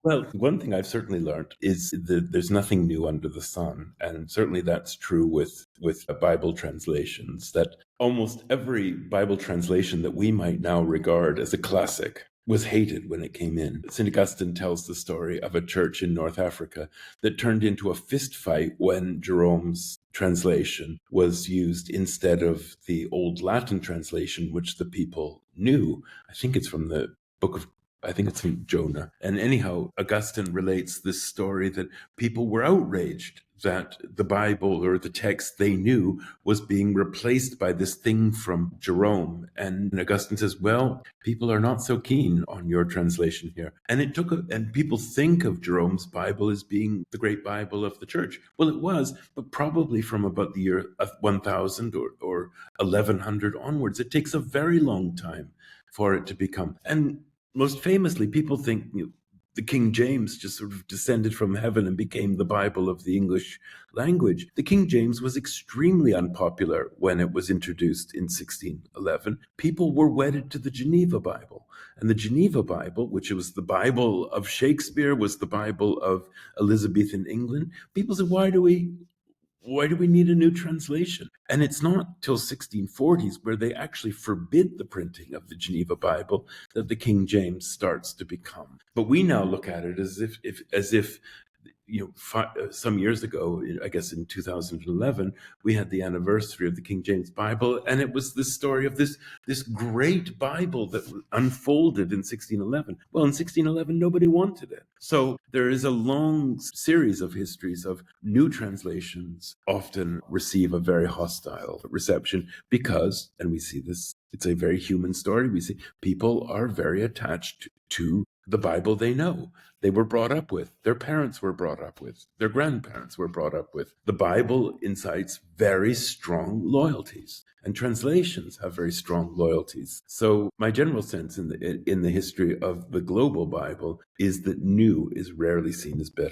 Well, one thing I've certainly learned is that there's nothing new under the sun. And certainly that's true with Bible translations, that almost every Bible translation that we might now regard as a classic was hated when it came in. St. Augustine tells the story of a church in North Africa that turned into a fist fight when Jerome's translation was used instead of the old Latin translation, which the people knew. I think it's from the book of I think it's from Jonah. And anyhow, Augustine relates this story that people were outraged that the Bible or the text they knew was being replaced by this thing from Jerome. And Augustine says, well, people are not so keen on your translation here. And and people think of Jerome's Bible as being the great Bible of the church. Well, it was, but probably from about the year 1000 or 1100 onwards. It takes a very long time for it to become. And most famously, people think the King James just sort of descended from heaven and became the Bible of the English language. The King James was extremely unpopular when it was introduced in 1611. People were wedded to the Geneva Bible. And the Geneva Bible, which was the Bible of Shakespeare, was the Bible of Elizabethan England. People said, why do we need a new translation? And it's not till 1640s where they actually forbid the printing of the Geneva Bible that the King James starts to become. But we now look at it as if some years ago, I guess in 2011, we had the anniversary of the King James Bible, and it was this story of this great Bible that unfolded in 1611. Well, in 1611, nobody wanted it. So there is a long series of histories of new translations often receive a very hostile reception because, and we see this, it's a very human story. We see people are very attached to the Bible they know. They were brought up with, their parents were brought up with, their grandparents were brought up with. The Bible incites very strong loyalties, and translations have very strong loyalties. So my general sense in the history of the global Bible is that new is rarely seen as better.